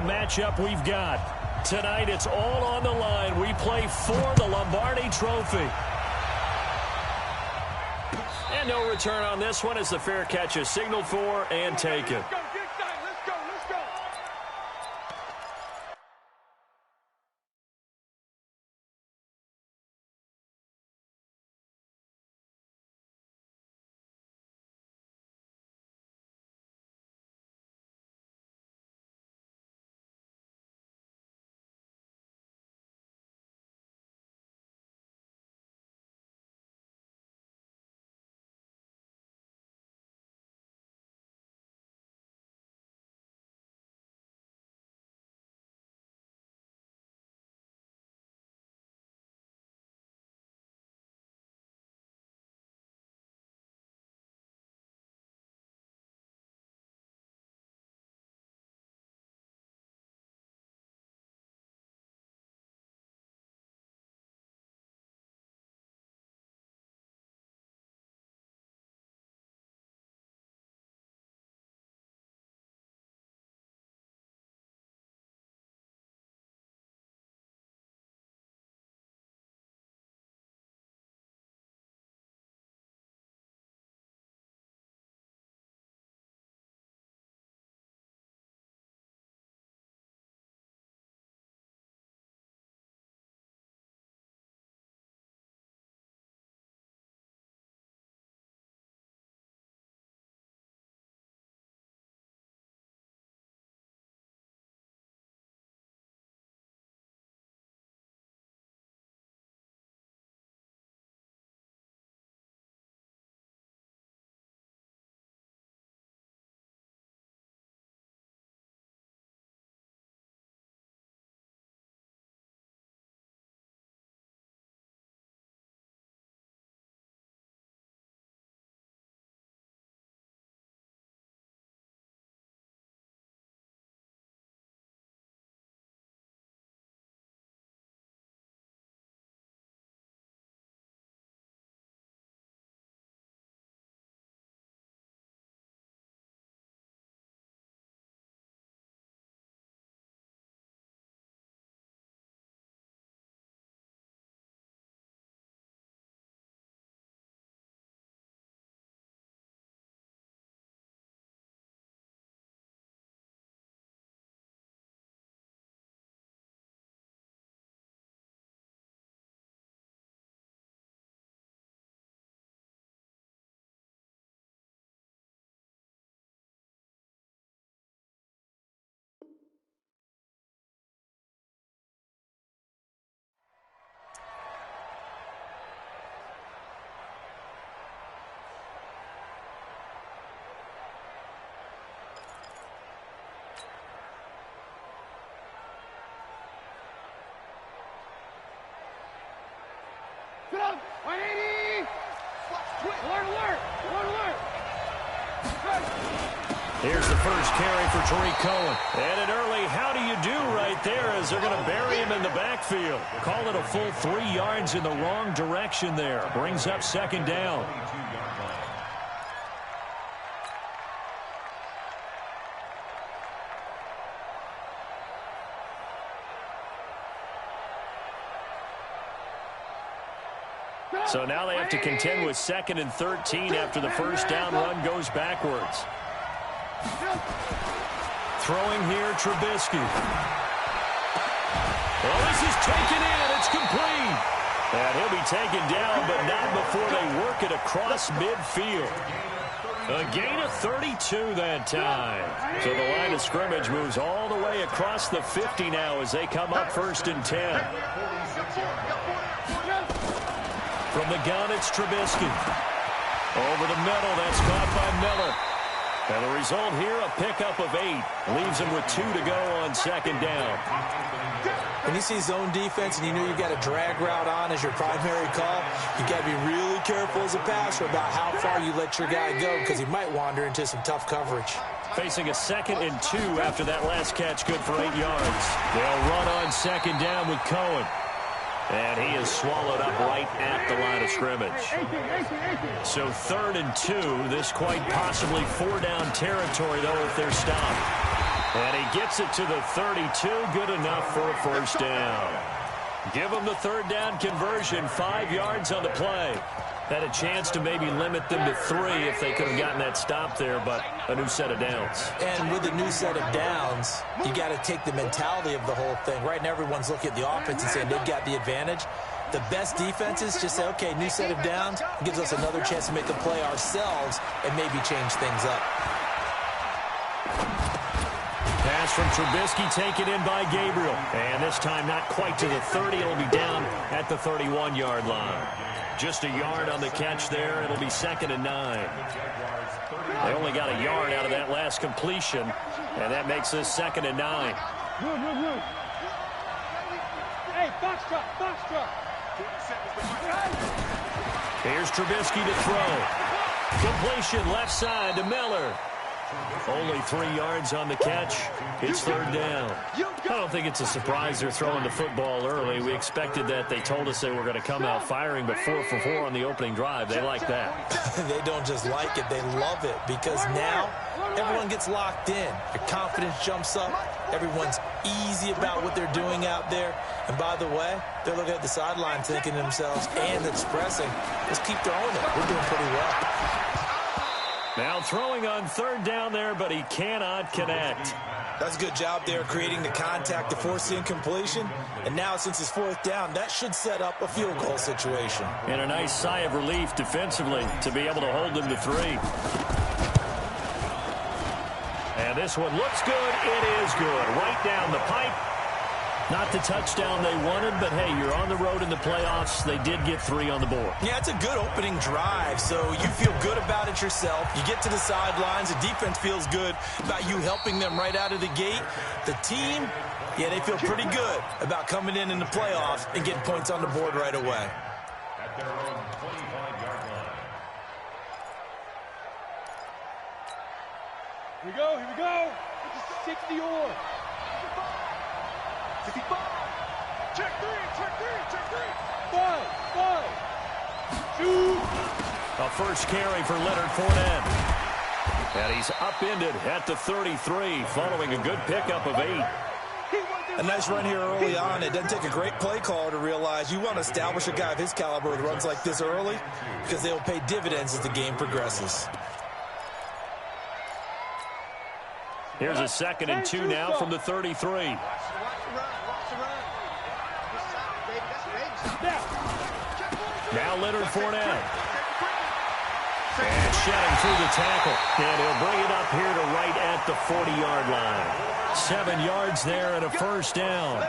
matchup we've got. Tonight, it's all on the line. We play for the Lombardi Trophy. And no return on this one as the fair catch is signaled for and taken. Sit up! 180! Alert! Here's the first carry for Tariq Cohen. And an early how do you do right there as they're going to bury him in the backfield. Call it a full 3 yards in the wrong direction there. Brings up second down. So now they have to contend with 2nd and 13 after the first down run goes backwards. Throwing here, Trubisky. Oh, this is taken in. It's complete. And he'll be taken down, but not before they work it across midfield. A gain of 32 that time. So the line of scrimmage moves all the way across the 50 now as they come up 1st and 10. From the gun, it's Trubisky. Over the middle, that's caught by Miller. And the result here, a pickup of 8. Leaves him with 2 to go on 2nd down. When you see zone defense and you know you've got a drag route on as your primary call, you got to be really careful as a passer about how far you let your guy go because he might wander into some tough coverage. Facing a 2nd and 2 after that last catch, good for 8 yards. They'll run on 2nd down with Cohen. And he is swallowed up right at the line of scrimmage. So 3rd and 2. This quite possibly 4-down territory, though, if they're stopped. And he gets it to the 32, good enough for a first down. Give them the third down conversion, 5 yards on the play. Had a chance to maybe limit them to 3 if they could have gotten that stop there, but a new set of downs. And with a new set of downs, you got to take the mentality of the whole thing. Right now, everyone's looking at the offense and saying they've got the advantage. The best defenses just say, okay, new set of downs. It gives us another chance to make a play ourselves and maybe change things up. Pass from Trubisky taken in by Gabriel. And this time not quite to the 30. It'll be down at the 31-yard line. Just a yard on the catch there. It'll be 2nd and 9. They only got a yard out of that last completion, and that makes this 2nd and 9. Hey, box truck. Here's Trubisky to throw. Completion left side to Miller. Only 3 yards on the catch. It's 3rd down. I don't think it's a surprise they're throwing the football early. We expected that. They told us they were going to come out firing, but 4 for 4 on the opening drive. They like that. They don't just like it. They love it because now everyone gets locked in. Your confidence jumps up. Everyone's easy about what they're doing out there. And by the way, they're looking at the sideline thinking to themselves and expressing, let's keep throwing it. We're doing pretty well. Now throwing on 3rd down there, but he cannot connect. That's a good job there creating the contact to force the incompletion. And now since it's 4th down, that should set up a field goal situation. And a nice sigh of relief defensively to be able to hold them to 3. And this one looks good. It is good. Right down the pipe. Not the touchdown they wanted, but hey, you're on the road in the playoffs. They did get 3 on the board. Yeah, it's a good opening drive, so you feel good about it yourself. You get to the sidelines. The defense feels good about you helping them right out of the gate. The team, yeah, they feel pretty good about coming in the playoffs and getting points on the board right away. At their own 25-yard line. Here we go. It's a 60 or. 65. Check three. 5. Shoot. A first carry for Leonard Fournette. And he's upended at the 33 following a good pickup of 8. A nice run here early on. It doesn't take a great play caller to realize you want to establish a guy of his caliber with runs like this early because they'll pay dividends as the game progresses. Here's a 2nd and 2 now from the 33. Now Leonard Fournette. And shedding through the tackle. And he'll bring it up here to right at the 40-yard line. 7 yards there and a first down.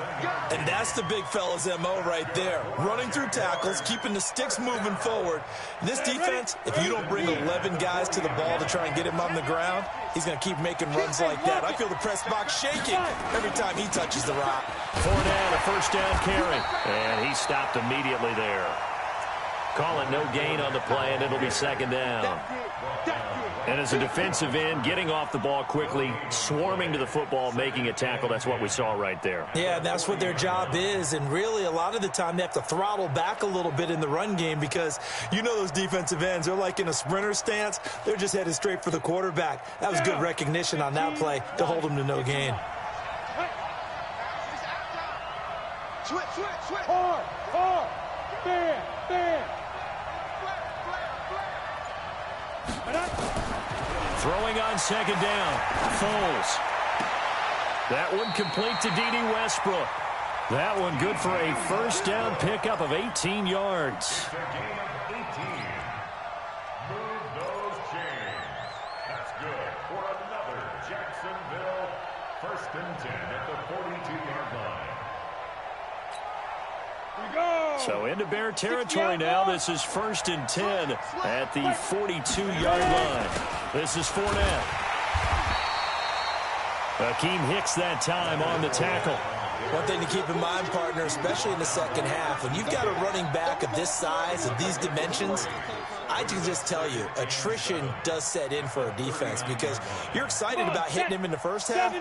And that's the big fella's MO right there. Running through tackles, keeping the sticks moving forward. This defense, if you don't bring 11 guys to the ball to try and get him on the ground, he's going to keep making runs like that. I feel the press box shaking every time he touches the rock. Fournette, a first down carry. And he stopped immediately there. Call it no gain on the play, and it'll be 2nd down. And as a defensive end, getting off the ball quickly, swarming to the football, making a tackle, that's what we saw right there. Yeah, that's what their job is, and really a lot of the time they have to throttle back a little bit in the run game because you know those defensive ends, they're like in a sprinter stance. They're just headed straight for the quarterback. That was good recognition on that play to hold them to no gain. Switch. Hard. Bam. Throwing on 2nd down. Foles. That one complete to Yetidee Westbrook. That one good for a first down pickup of 18 yards. Move those chains. That's good for another Jacksonville 1st and 10 at the 42-yard line. So into Bear territory now. This is 1st and 10 at the 42-yard line. This is Fournette. Akeem Hicks that time on the tackle. One thing to keep in mind, partner, especially in the second half, when you've got a running back of this size, of these dimensions, I can just tell you, attrition does set in for a defense because you're excited about hitting him in the first half,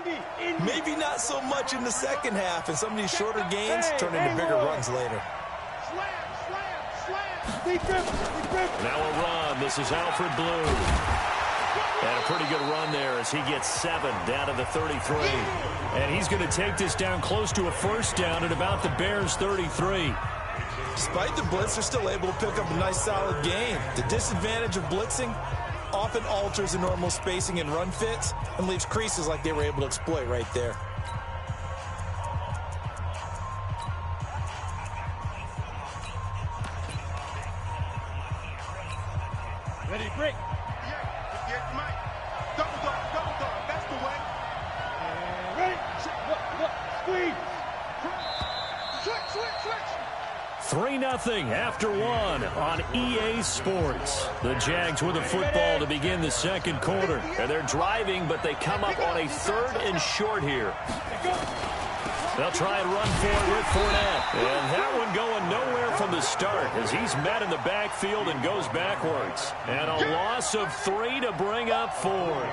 maybe not so much in the second half, and some of these shorter gains turn into bigger runs later. Slam. Now a run. This is Alfred Blue. And a pretty good run there as he gets 7 down to the 33. And he's going to take this down close to a first down at about the Bears' 33. Despite the blitz, they're still able to pick up a nice solid gain. The disadvantage of blitzing often alters the normal spacing and run fits and leaves creases like they were able to exploit right there. Ready, break. Yeah, Mike. Double dog. That's the way. And ready. Look. Squeeze. Switch. 3-0 after 1 on EA Sports. The Jags with the football to begin the second quarter. And they're driving, but they come up on a 3rd and short here. They'll try and run for it with Fournette. And that one going nowhere from the start as he's met in the backfield and goes backwards. And a loss of 3 to bring up 4th.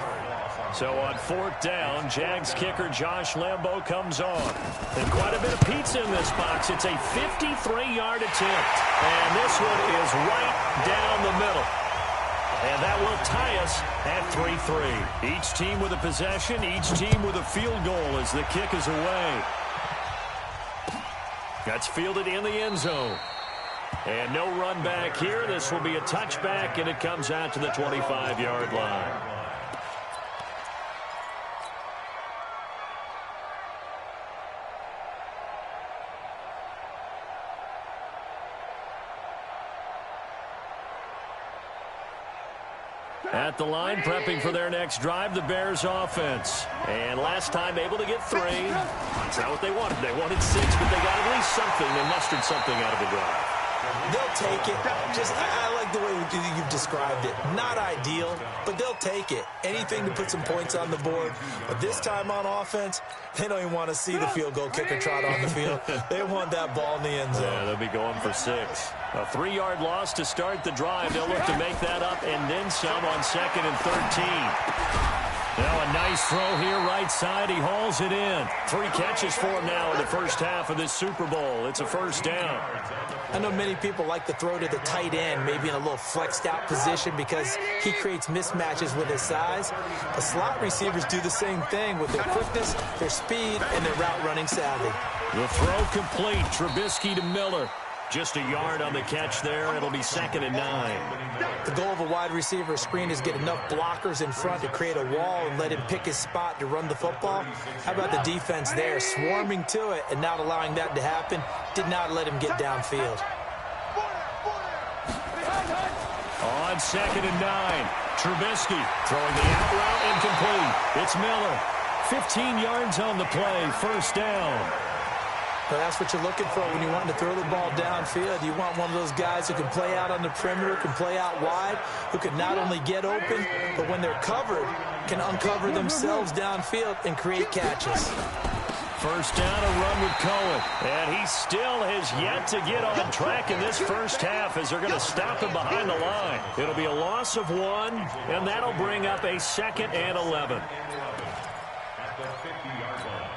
So on 4th down, Jags kicker Josh Lambo comes on. And quite a bit of pizza in this box. It's a 53-yard attempt. And this one is right down the middle. And that will tie us at 3-3. Each team with a possession, each team with a field goal as the kick is away. That's fielded in the end zone. And no run back here. This will be a touchback, and it comes out to the 25-yard line. At the line, prepping for their next drive, the Bears offense. And last time able to get 3. That's not what they wanted. They wanted 6, but they got at least something. They mustered something out of the drive. They'll take it. I like the way you've described it. Not ideal, but they'll take it. Anything to put some points on the board. But this time on offense, they don't even want to see the field goal kicker trot on the field. They want that ball in the end zone. Yeah, they'll be going for 6. A 3-yard loss to start the drive. They'll look to make that up and then some on 2nd and 13. Now a nice throw here right side. He hauls it in. 3 catches for him now in the first half of this Super Bowl. It's a first down. I know many people like to throw to the tight end, maybe in a little flexed out position because he creates mismatches with his size. The slot receivers do the same thing with their quickness, their speed, and their route running savvy. The throw complete. Trubisky to Miller. Just a yard on the catch there. It'll be 2nd and 9. The goal of a wide receiver screen is get enough blockers in front to create a wall and let him pick his spot to run the football. How about the defense there, swarming to it and not allowing that to happen? Did not let him get downfield. On 2nd and 9, Trubisky throwing the out route incomplete. It's Miller. 15 yards on the play, first down. Well, that's what you're looking for when you want to throw the ball downfield. You want one of those guys who can play out on the perimeter, can play out wide, who can not only get open, but when they're covered, can uncover themselves downfield and create catches. First down, a run with Cohen. And he still has yet to get on track in this first half as they're going to stop him behind the line. It'll be a loss of 1, and that'll bring up a 2nd and 11. At the 50-yard line.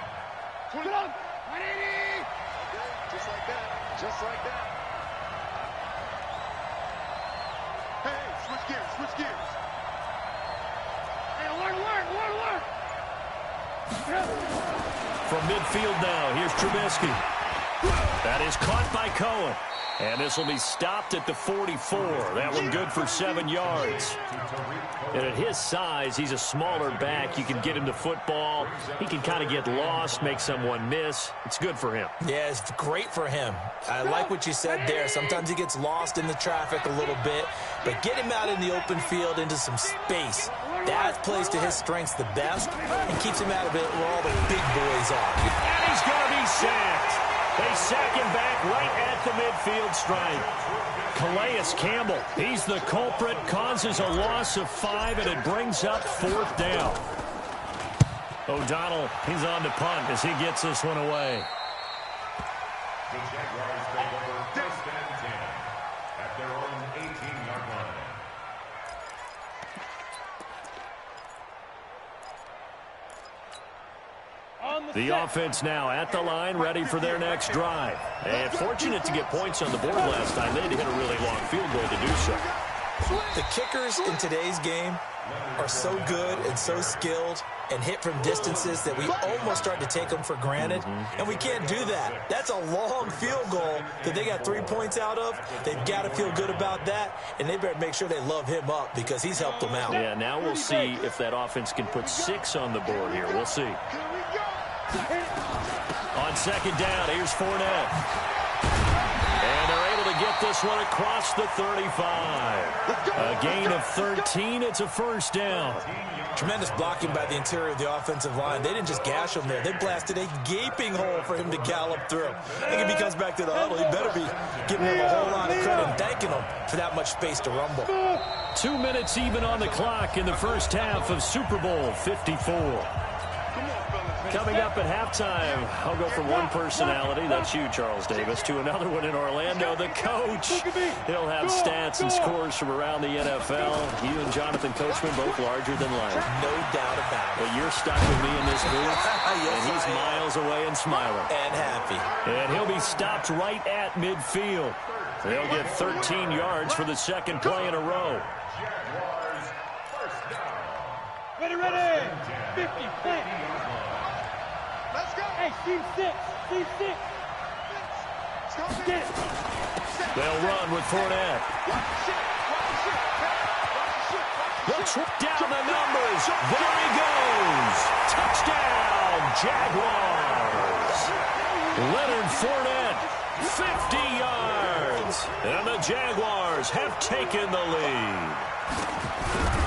Just like that. Hey, switch gears. Hey, alert. From midfield now, here's Trubisky. That is caught by Cohen. And this will be stopped at the 44. That one good for 7 yards. And at his size, he's a smaller back. You can get him to football. He can kind of get lost, make someone miss. It's good for him. Yeah, it's great for him. I like what you said there. Sometimes he gets lost in the traffic a little bit, but get him out in the open field into some space. That plays to his strengths the best and keeps him out of it where all the big boys are. And he's going to be sacked. They sack him back right at the midfield stripe. Calais Campbell, he's the culprit, causes a loss of 5, and it brings up 4th down. O'Donnell, he's on the punt as he gets this one away. The Jaguars take over 1st and 10 at their own 18-yard line. The offense now at the line, ready for their next drive. And fortunate to get points on the board last time. They had to hit a really long field goal to do so. The kickers in today's game are so good and so skilled and hit from distances that we almost start to take them for granted, and we can't do that. That's a long field goal that they got 3 points out of. They've got to feel good about that, and they better make sure they love him up because he's helped them out. Yeah, now we'll see if that offense can put 6 on the board here. We'll see. On second down, here's Fournette. And they're able to get this one across the 35. A gain of 13. It's a first down. Tremendous blocking by the interior of the offensive line. They didn't just gash him there. They blasted a gaping hole for him to gallop through. I think if he comes back to the huddle, he better be giving him a whole lot of credit and thanking him for that much space to rumble. 2 minutes even on the clock in the first half of Super Bowl 54. Coming up at halftime, I'll go from one personality, that's you, Charles Davis, to another one in Orlando, the coach. He'll have stats and scores from around the NFL. You and Jonathan Coachman, both larger than life. No doubt about it. But you're stuck with me in this booth, Yes, and he's miles away and smiling. And happy. And he'll be stopped right at midfield. They'll get 13 yards for the second play in a row. Ready. 50, plant. Let's go. Hey, team 6. Get it. They'll run with Fournette. Down the numbers. There he goes. Touchdown, Jaguars. Leonard Fournette, 50 yards. And the Jaguars have taken the lead.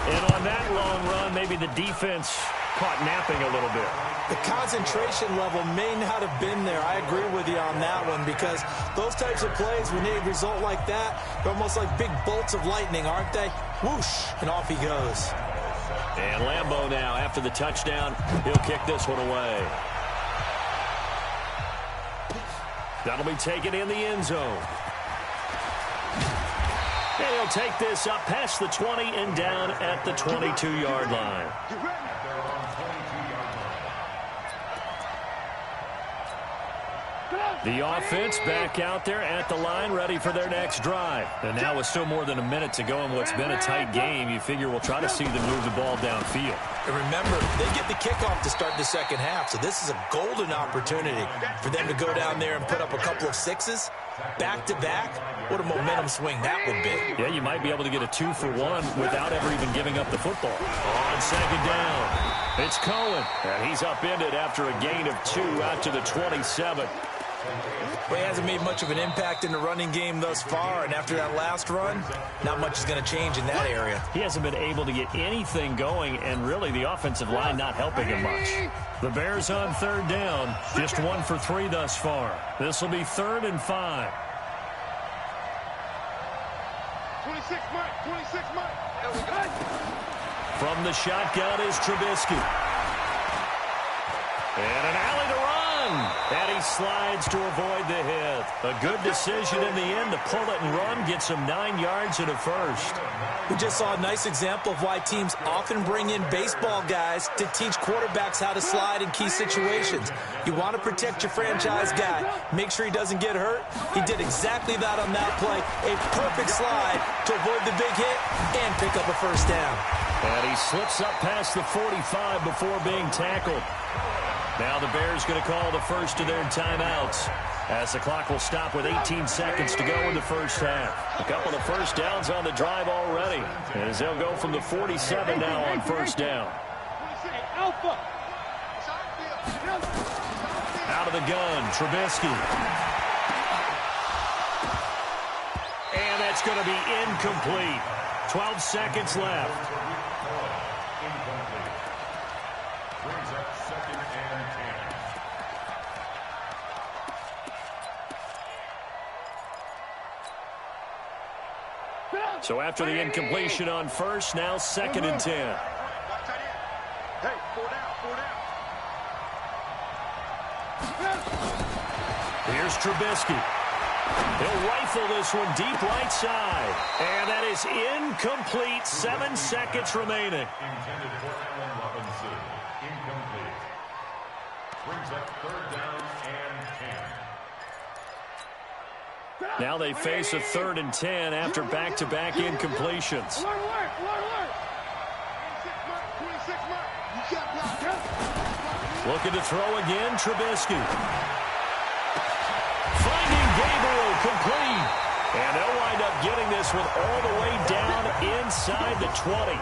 And on that long run, maybe the defense caught napping a little bit. The concentration level may not have been there. I agree with you on that one because those types of plays, when they result like that, they're almost like big bolts of lightning, aren't they? Whoosh, and off he goes. And Lambeau now, after the touchdown, he'll kick this one away. That'll be taken in the end zone. And he'll take this up past the 20 and down at the 22-yard line. The offense back out there at the line, ready for their next drive. And now with still more than a minute to go in what's been a tight game, you figure we'll try to see them move the ball downfield. And remember, they get the kickoff to start the second half, so this is a golden opportunity for them to go down there and put up a couple of sixes back-to-back. What a momentum swing that would be. Yeah, you might be able to get a 2-for-1 without ever even giving up the football. On second down, it's Cohen. And he's upended after a gain of 2 out to the 27. Well, he hasn't made much of an impact in the running game thus far, and after that last run, not much is going to change in that area. He hasn't been able to get anything going, and really the offensive line not helping him much. The Bears on third down, just 1 for 3 thus far. This will be 3rd and 5. 26 Mike. There we go. From the shotgun is Trubisky. And an alley to run. And he slides to avoid the hit. A good decision in the end to pull it and run. Gets him 9 yards and a first. We just saw a nice example of why teams often bring in baseball guys to teach quarterbacks how to slide in key situations. You want to protect your franchise guy. Make sure he doesn't get hurt. He did exactly that on that play. A perfect slide to avoid the big hit and pick up a first down. And he slips up past the 45 before being tackled. Now the Bears going to call the first of their timeouts as the clock will stop with 18 seconds to go in the first half. A couple of first downs on the drive already as they'll go from the 47 now on first down. Out of the gun, Trubisky. And that's going to be incomplete. 12 seconds left. So after the incompletion on first, now 2nd and 10. Hey, 4 down. Here's Trubisky. He'll rifle this one deep right side. And that is incomplete. 7 seconds remaining. Intended for Allen Robinson. Incomplete. Brings up 3rd down and 10. Now they face a 3rd and 10 after back-to-back incompletions. Looking to throw again, Trubisky. Finding Gabriel, complete. And they'll wind up getting this one all the way down inside the 20.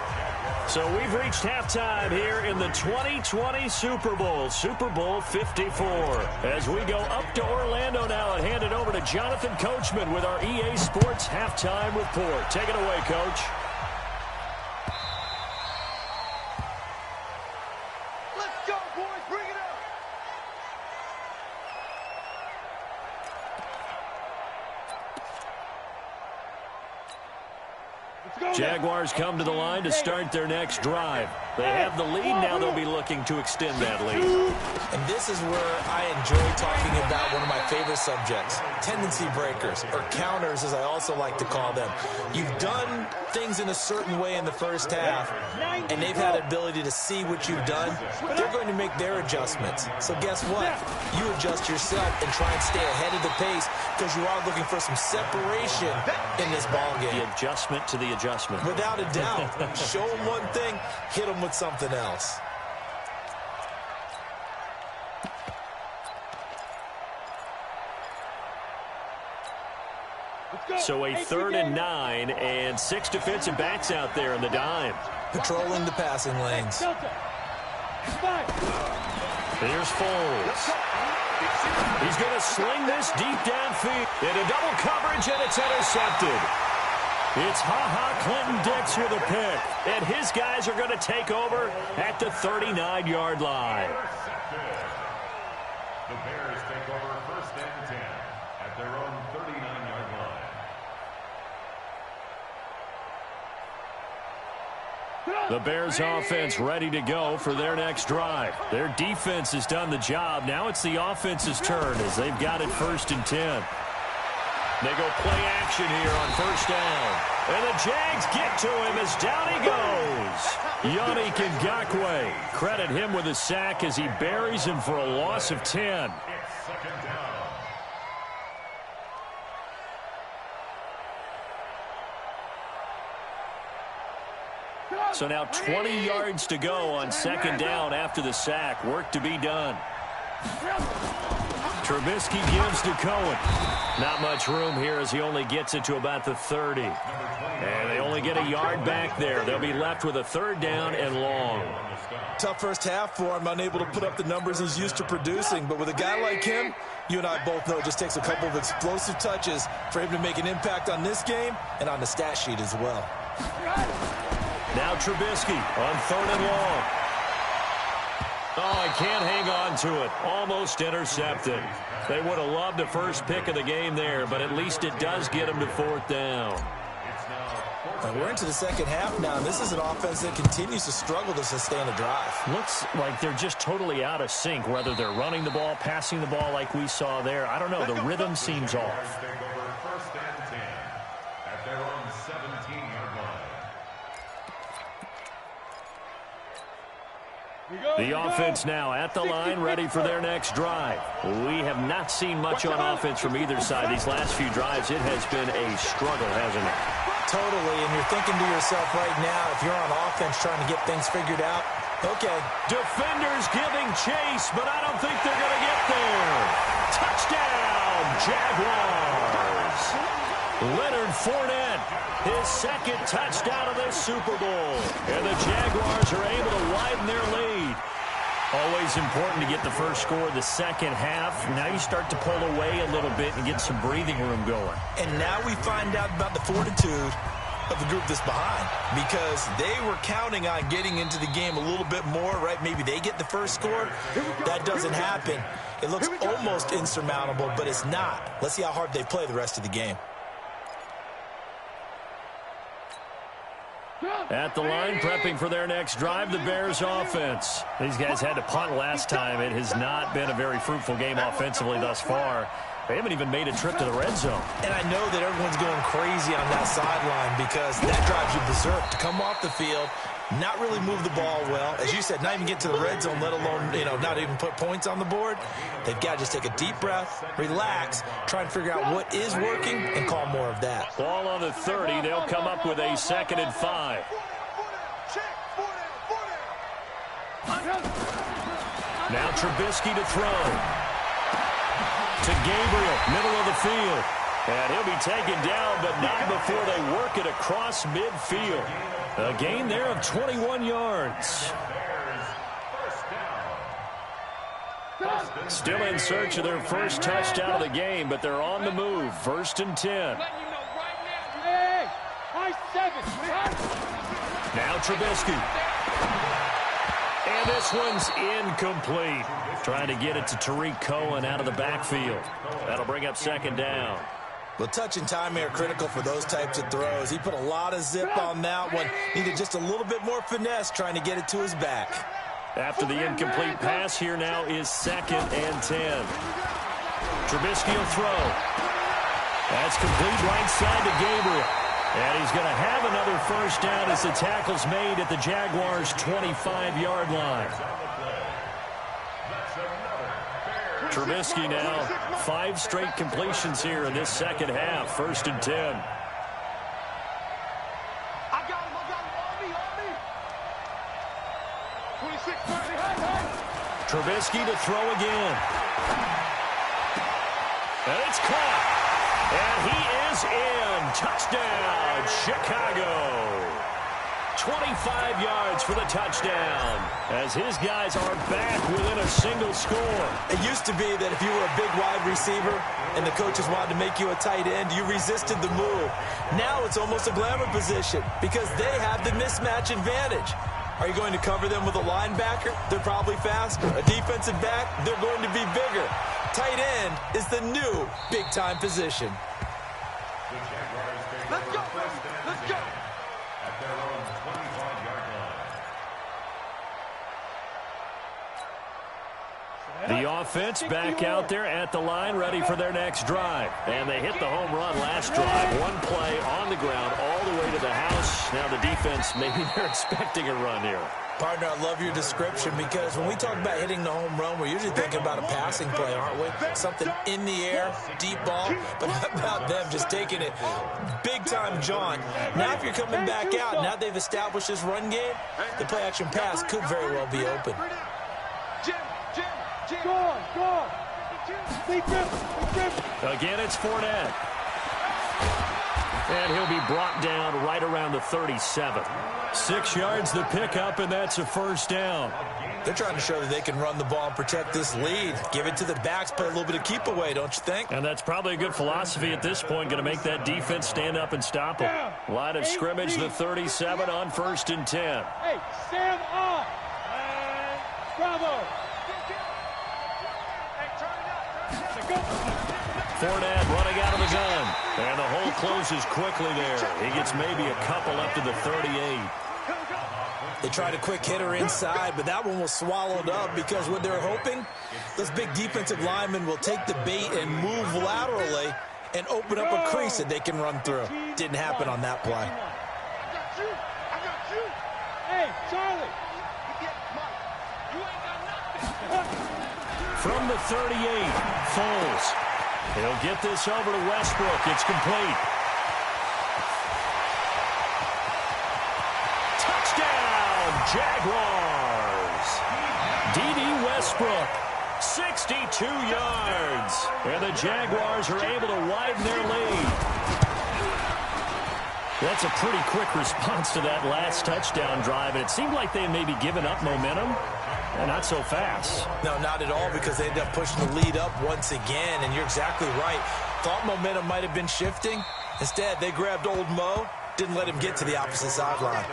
So we've reached halftime here in the 2020 Super Bowl, Super Bowl 54. As we go up to Orlando now and hand it over to Jonathan Coachman with our EA Sports Halftime Report. Take it away, Coach. Let's go, boys. Bring it up. Jaguars come to the line to start their next drive. They have the lead. Now they'll be looking to extend that lead. And this is where I enjoy talking about one of my favorite subjects, tendency breakers, or counters as I also like to call them. You've done things in a certain way in the first half, and they've had the ability to see what you've done. They're going to make their adjustments. So guess what? You adjust yourself and try and stay ahead of the pace because you are looking for some separation in this ball game. The adjustment to the adjustment. Without a doubt. Show them one thing, hit them with something else. So a 3rd and 9 and 6 defensive backs out there in the dime. Patrolling the passing lanes. Here's Foles. He's going to sling this deep downfield. Into double coverage, and it's intercepted. It's Clinton-Dix with a pick. And his guys are going to take over at the 39-yard line. The Bears take over 1st and 10 at their own 39-yard line. The Bears offense ready to go for their next drive. Their defense has done the job. Now it's the offense's turn as they've got it 1st and 10. They go play action here on 1st down. And the Jags get to him as down he goes. Yannick Ngakoue. Credit him with a sack as he buries him for a loss of 10. It's 2nd down. So now 20 yards to go on 2nd down after the sack. Work to be done. Trubisky gives to Cohen. Not much room here as he only gets it to about the 30. And they only get a yard back there. They'll be left with a 3rd down and long. Tough first half for him, unable to put up the numbers he's used to producing. But with a guy like him, you and I both know it just takes a couple of explosive touches for him to make an impact on this game and on the stat sheet as well. Now Trubisky on 3rd and long. Oh, he can't hang on to it. Almost intercepted. They would have loved the first pick of the game there, but at least it does get them to 4th down. We're into the 2nd half now, and this is an offense that continues to struggle to sustain a drive. Looks like they're just totally out of sync, whether they're running the ball, passing the ball like we saw there. I don't know. The rhythm seems off. Take over 1st and 10 at their own 17-yard line. The offense now at the line, ready for their next drive. We have not seen much on offense from either side. These last few drives, it has been a struggle, hasn't it? Totally, and you're thinking to yourself right now, if you're on offense trying to get things figured out, okay. Defenders giving chase, but I don't think they're going to get there. Touchdown, Jaguars. Leonard Fournette, his 2nd touchdown of this Super Bowl. And the Jaguars are able to widen their lead. Always important to get the first score of the 2nd half. Now you start to pull away a little bit and get some breathing room going. And now we find out about the fortitude of the group that's behind, because they were counting on getting into the game a little bit more, right? Maybe they get the first score. That doesn't happen. It looks almost insurmountable, but it's not. Let's see how hard they play the rest of the game. At the line, prepping for their next drive, the Bears offense. These guys had to punt last time. It has not been a very fruitful game offensively thus far. They haven't even made a trip to the red zone. And I know that everyone's going crazy on that sideline because that drives you berserk. To come off the field, not really move the ball well. As you said, not even get to the red zone, let alone, not even put points on the board. They've got to just take a deep breath, relax, try and figure out what is working, and call more of that. Ball on the 30. They'll come up with a 2nd and 5. Now Trubisky to throw. To Gabriel, middle of the field. And he'll be taken down, but not before they work it across midfield. A gain there of 21 yards. Still in search of their first touchdown of the game, but they're on the move. 1st and 10. Now Trubisky. And this one's incomplete. Trying to get it to Tariq Cohen out of the backfield. That'll bring up 2nd down. Well, touch and time are critical for those types of throws. He put a lot of zip on that one. Needed just a little bit more finesse trying to get it to his back. After the incomplete pass, here now is 2nd and 10. Trubisky will throw. That's complete right side to Gabriel. And he's going to have another first down as the tackle's made at the Jaguars' 25-yard line. Trubisky now 5 straight completions here in this second half. 1st and 10. Trubisky to throw again. And it's caught. And he is in. Touchdown, Chicago. 25 yards for the touchdown as his guys are back within a single score. It used to be that if you were a big wide receiver and the coaches wanted to make you a tight end, you resisted the move. Now it's almost a glamour position because they have the mismatch advantage. Are you going to cover them with a linebacker? They're probably faster. A defensive back? They're going to be bigger. Tight end is the new big-time position. Let's go, let's go. At their own 25-yard line. The offense back out there at the line, ready for their next drive. And they hit the home run last drive. One play on the ground all the way to the house. Now the defense, maybe they're expecting a run here. Partner, I love your description because when we talk about hitting the home run, we're usually thinking about a passing play, aren't we? Something in the air, deep ball. But how about them just taking it big-time jaunt? Now if you're coming back out, now they've established this run game, the play-action pass could very well be open. Again, it's Fournette. And he'll be brought down right around the 37. 6 yards the pickup, and that's a first down. They're trying to show that they can run the ball and protect this lead. Give it to the backs, play a little bit of keep away, don't you think? And that's probably a good philosophy at this point, going to make that defense stand up and stop them. Line of scrimmage, the 37 on 1st and 10. Hey, stand up. And bravo. Fournette running out of the gun. And the hole closes quickly there. He gets maybe a couple up to the 38. They tried a quick hitter inside, but that one was swallowed up because what they're hoping, those big defensive linemen will take the bait and move laterally and open up a crease that they can run through. Didn't happen on that play. I got you. Hey, Charlie. You ain't got nothing. From the 38, Foles. He'll get this over to Westbrook. It's complete. Touchdown, Jaguars. Yetidee Westbrook, 62 yards. And the Jaguars are able to widen their lead. That's a pretty quick response to that last touchdown drive. And it seemed like they may be giving up momentum. And not so fast. No, not at all, because they ended up pushing the lead up once again, and you're exactly right. Thought momentum might have been shifting. Instead, they grabbed old Mo, didn't let him get to the opposite sideline.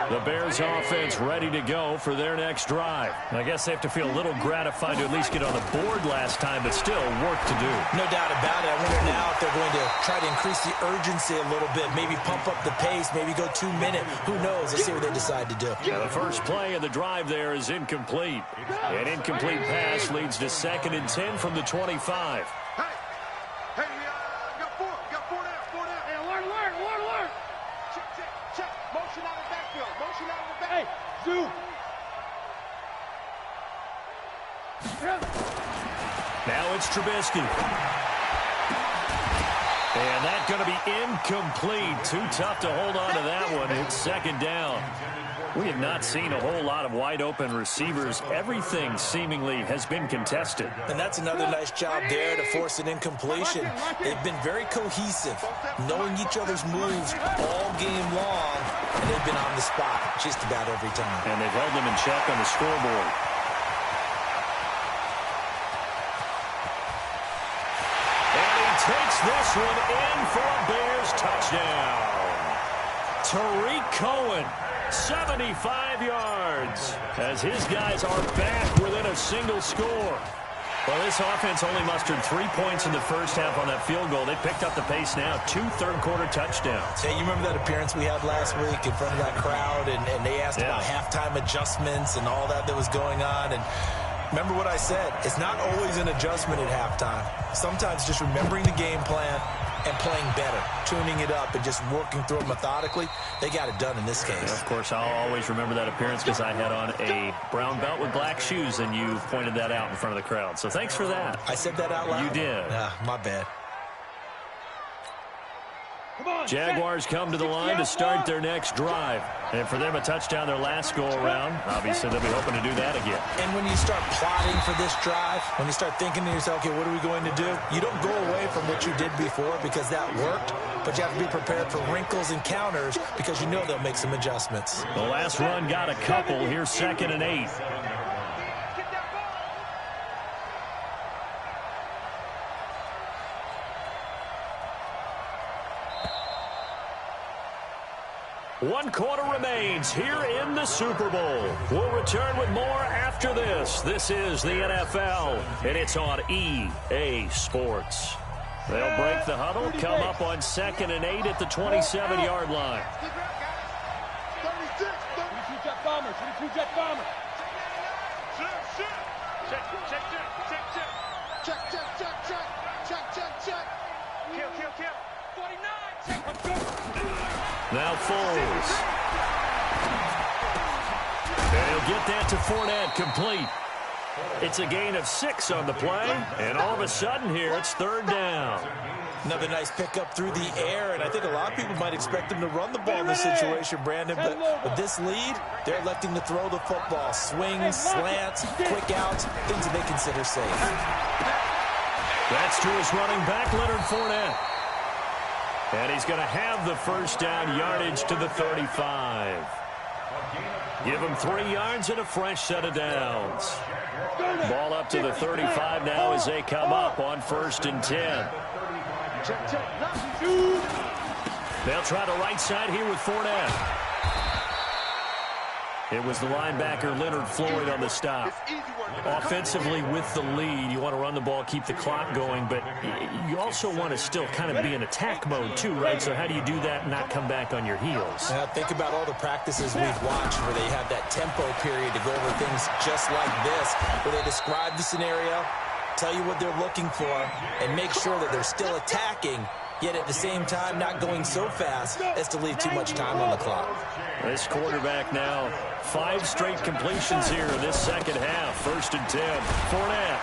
The Bears offense ready to go for their next drive. I guess they have to feel a little gratified to at least get on the board last time, but still work to do. No doubt about it. I wonder now if they're going to try to increase the urgency a little bit, maybe pump up the pace, maybe go 2 minute. Who knows? Let's see what they decide to do. The first play of the drive there is incomplete. An incomplete pass leads to 2nd and 10 from the 25. Now it's Trubisky. And that's going to be incomplete. Too tough to hold on to that one. It's second down. We have not seen a whole lot of wide-open receivers. Everything seemingly has been contested. And that's another nice job there to force an incompletion. They've been very cohesive, knowing each other's moves all game long, and they've been on the spot just about every time. And they've held them in check on the scoreboard. And he takes this one in for a Bears touchdown. Tariq Cohen. 75 yards as his guys are back within a single score. Well, this offense only mustered 3 points in the first half on that field goal. They picked up the pace now. 2 third-quarter touchdowns. Hey, you remember that appearance we had last week in front of that crowd, and they asked about halftime adjustments and all that was going on, and remember what I said. It's not always an adjustment at halftime. Sometimes just remembering the game plan and playing better, tuning it up and just working through it methodically. They got it done in this case. Of course, I'll always remember that appearance because I had on a brown belt with black shoes, and you pointed that out in front of the crowd. So thanks for that. I said that out loud? You did. My bad. Jaguars come to the line to start their next drive. And for them, a touchdown their last go-around. Obviously, they'll be hoping to do that again. And when you start plotting for this drive, when you start thinking to yourself, okay, what are we going to do? You don't go away from what you did before because that worked, but you have to be prepared for wrinkles and counters because you know they'll make some adjustments. The last run got a couple. Here's 2nd and 8. One quarter remains here in the Super Bowl. We'll return with more after this. This is the NFL, and it's on EA Sports. They'll break the huddle, come up on 2nd and 8 at the 27-yard line. 32 jet bombers. 32 jet bombers. Check. Kill. 49. Let's go. Now Foles. And he'll get that to Fournette, complete. It's a gain of 6 on the play, and all of a sudden here it's 3rd down. Another nice pickup through the air, and I think a lot of people might expect them to run the ball in this situation, Brandon, but with this lead, they're electing to throw the football. Swings, slants, quick outs, things that they consider safe. That's to his running back, Leonard Fournette. And he's going to have the first down, yardage to the 35. Give him 3 yards and a fresh set of downs. Ball up to the 35 now as they come up on 1st and 10. They'll try the right side here with Fournette. It was the linebacker Leonard Floyd on the stop. Offensively with the lead, you want to run the ball, keep the clock going, but you also want to still kind of be in attack mode too, right? So how do you do that and not come back on your heels? Now think about all the practices we've watched where they have that tempo period to go over things just like this, where they describe the scenario, tell you what they're looking for, and make sure that they're still attacking, yet at the same time not going so fast as to leave too much time on the clock. This quarterback now, 5 straight completions here in this second half. 1st and 10. Fournette.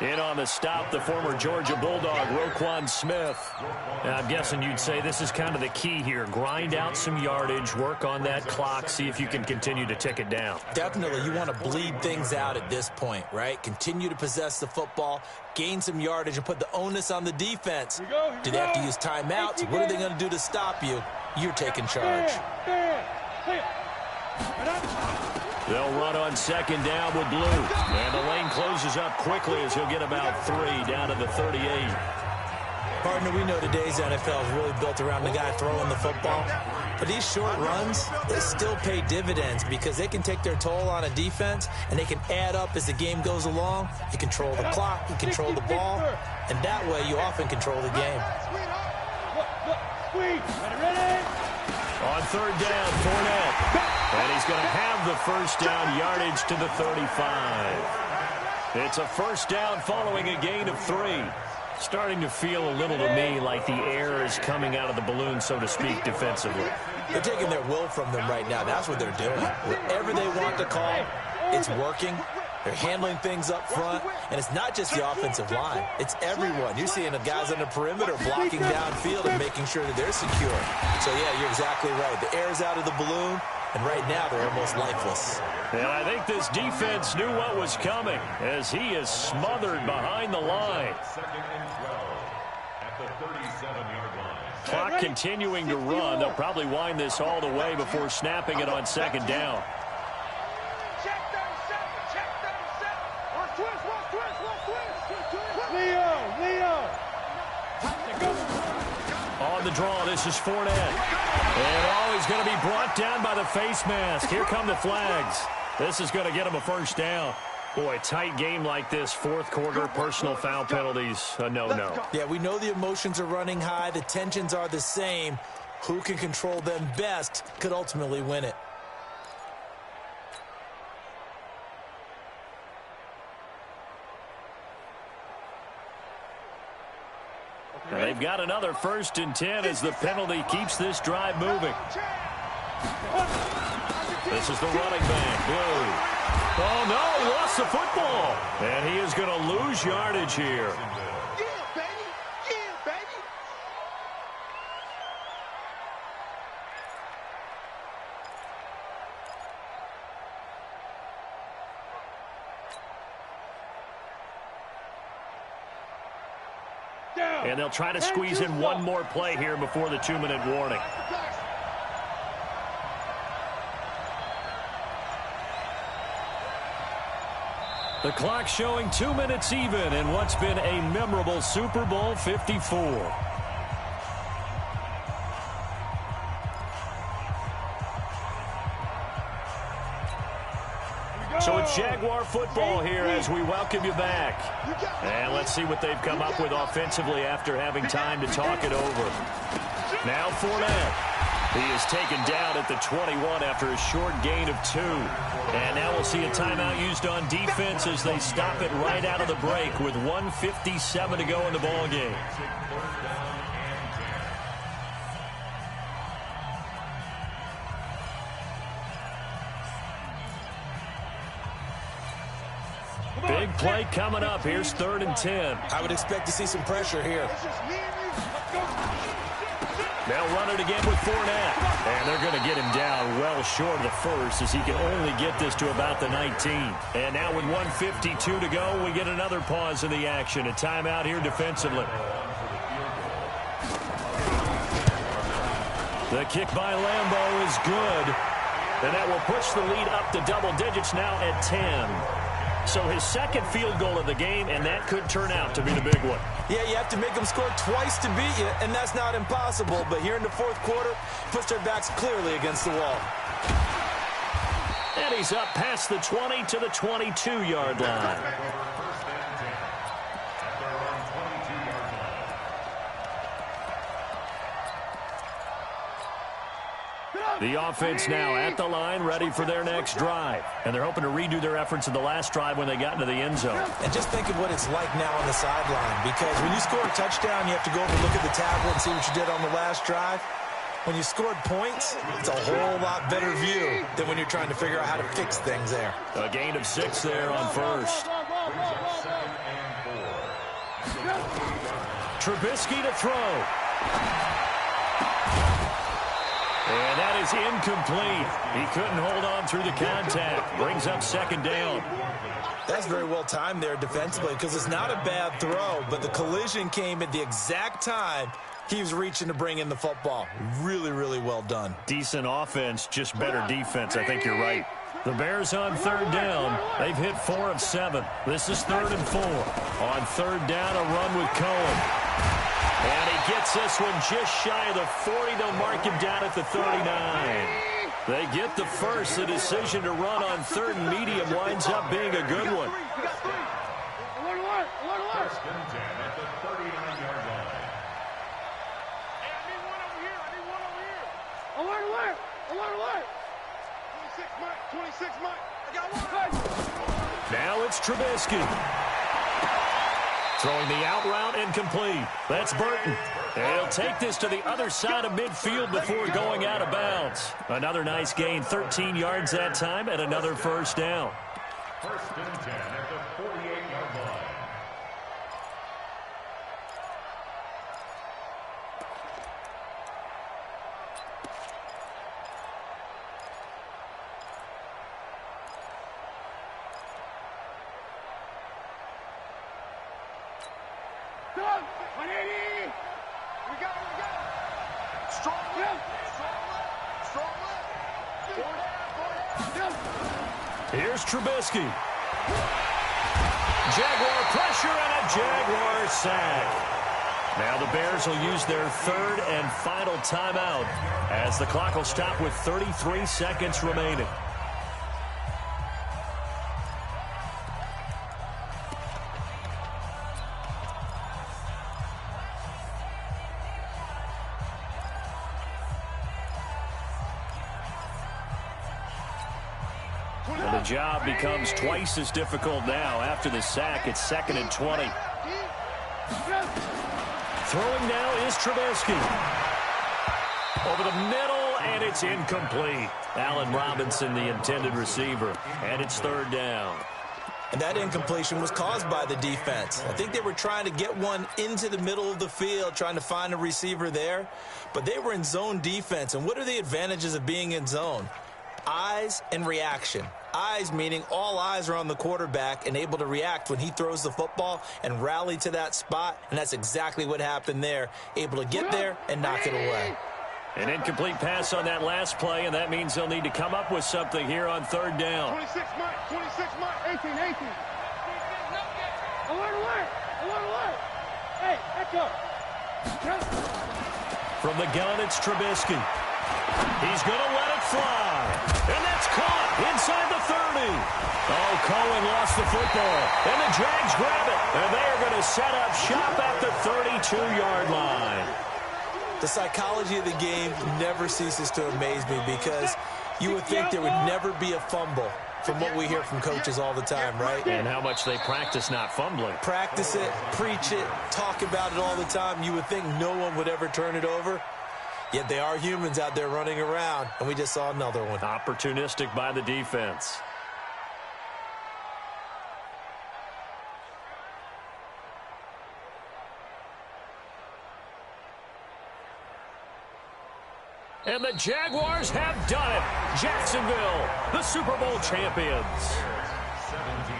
In on the stop, the former Georgia Bulldog, Roquan Smith. Now, I'm guessing you'd say this is kind of the key here. Grind out some yardage, work on that clock, see if you can continue to tick it down. Definitely, you want to bleed things out at this point, right? Continue to possess the football, gain some yardage, and put the onus on the defense. Do they have to use timeouts? What are they going to do to stop you? You're taking charge. They'll run on 2nd down with Blue. And the lane closes up quickly as he'll get about 3 down to the 38. Partner, we know today's NFL is really built around the guy throwing the football. But these short runs, they still pay dividends because they can take their toll on a defense and they can add up as the game goes along. You control the clock, you control the ball, and that way you often control the game. On 3rd down, Fournette. And he's going to have the first down, yardage to the 35. It's a first down following a gain of 3. Starting to feel a little to me like the air is coming out of the balloon, so to speak, defensively. They're taking their will from them right now. That's what they're doing. Whatever they want to call, it's working. They're handling things up front, and it's not just the offensive line. It's everyone. You're seeing the guys on the perimeter blocking downfield and making sure that they're secure. So, yeah, you're exactly right. The air's out of the balloon, and right now they're almost lifeless. And I think this defense knew what was coming as he is smothered behind the line. Second and 12 at the 37-yard line. Clock continuing to run. They'll probably wind this all the way before snapping it on second down. On the draw, this is Fournette. And he's going to be brought down by the face mask. Here come the flags. This is going to get him a first down. Boy, tight game like this, fourth quarter, personal foul penalties, a no-no. Yeah, we know the emotions are running high. The tensions are the same. Who can control them best could ultimately win it. And they've got another 1st and 10 as the penalty keeps this drive moving. This is the running back, Blue. Oh, no, he lost the football. And he is going to lose yardage here. Yeah, baby. Yeah, baby. And they'll try to squeeze in one more play here before the 2-minute warning. The clock showing 2 minutes even in what's been a memorable Super Bowl 54. So it's Jaguar football here as we welcome you back. And let's see what they've come up with offensively after having time to talk it over. Now Fournette. He is taken down at the 21 after a short gain of 2. And now we'll see a timeout used on defense as they stop it right out of the break with 1:57 to go in the ballgame. Big play coming up. Here's 3rd and 10. I would expect to see some pressure here. They'll run it again with Fournette. And they're going to get him down well short of the first as he can only get this to about the 19. And now with 1:52 to go, we get another pause in the action. A timeout here defensively. The kick by Lambeau is good. And that will push the lead up to double digits now at 10. So his second field goal of the game, and that could turn out to be the big one. Yeah, you have to make them score twice to beat you, and that's not impossible. But here in the fourth quarter, puts their backs clearly against the wall. And he's up past the 20 to the 22-yard line. The offense now at the line, ready for their next drive. And they're hoping to redo their efforts in the last drive when they got into the end zone. And just think of what it's like now on the sideline, because when you score a touchdown, you have to go over and look at the tablet and see what you did on the last drive. When you scored points, it's a whole lot better view than when you're trying to figure out how to fix things there. A gain of 6 there on first. Trubisky to throw. And that is incomplete. He couldn't hold on through the contact. Brings up 2nd down. That's very well timed there defensively, because it's not a bad throw, but the collision came at the exact time he was reaching to bring in the football. Really, really well done. Decent offense, just better defense. I think you're right. The Bears on 3rd down. They've hit 4 of 7. This is 3rd and 4. On 3rd down, a run with Cohen. And he gets this one just shy of the 40. They'll mark him down at the 39. They get the first. The decision to run on 3rd and medium winds up being a good one. First and 10 at the 39-yard line. Hey, I need one over here. I need one over here. Alert, alert. Alert, alert. 26 Mike. I got one. Now it's Trubisky. Throwing the out route incomplete. That's Burton. And he'll take this to the other side of midfield before going out of bounds. Another nice gain, 13 yards that time, and another first down. First and 10 at the 48-yard line. Done. 180. We got it. Strong left. Strong left. Here's Trubisky. Jaguar pressure and a Jaguar sack. Now the Bears will use their third and final timeout as the clock will stop with 33 seconds remaining. The job becomes twice as difficult now. After the sack, it's 2nd and 20. Throwing now is Trubisky. Over the middle, and it's incomplete. Allen Robinson, the intended receiver, and it's 3rd down. And that incompletion was caused by the defense. I think they were trying to get one into the middle of the field, trying to find a receiver there. But they were in zone defense. And what are the advantages of being in zone? Eyes and reaction. Eyes meaning all eyes are on the quarterback and able to react when he throws the football and rally to that spot. And that's exactly what happened there. Able to get there and knock it away. An incomplete pass on that last play, and that means they'll need to come up with something here on 3rd down. 26 Mike. 18. Alert. Hey, echo. From the gun, it's Trubisky. He's going to let it fly. And that's caught inside the 30. Oh, Cohen lost the football. And the Jags grab it. And they are going to set up shop at the 32-yard line. The psychology of the game never ceases to amaze me because you would think there would never be a fumble from what we hear from coaches all the time, right? And how much they practice not fumbling. Practice it, preach it, talk about it all the time. You would think no one would ever turn it over. Yet they are humans out there running around, and we just saw another one. Opportunistic by the defense. And the Jaguars have done it. Jacksonville, the Super Bowl champions. 17.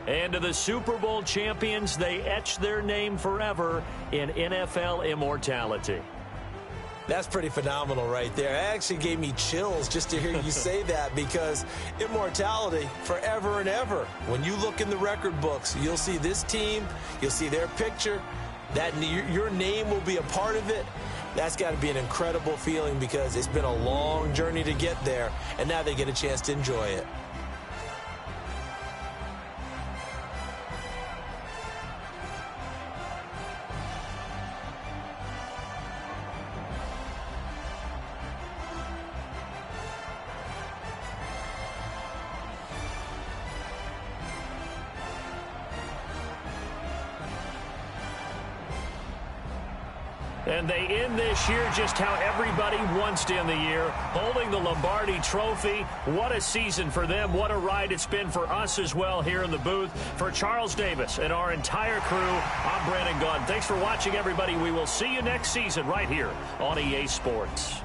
And to the Super Bowl champions, they etch their name forever in NFL immortality. That's pretty phenomenal right there. It actually gave me chills just to hear you say that because immortality forever and ever. When you look in the record books, you'll see this team, you'll see their picture, that your name will be a part of it. That's got to be an incredible feeling because it's been a long journey to get there, and now they get a chance to enjoy it. And they end this year just how everybody wants to end the year, holding the Lombardi Trophy. What a season for them. What a ride it's been for us as well here in the booth. For Charles Davis and our entire crew, I'm Brandon Gunn. Thanks for watching, everybody. We will see you next season right here on EA Sports.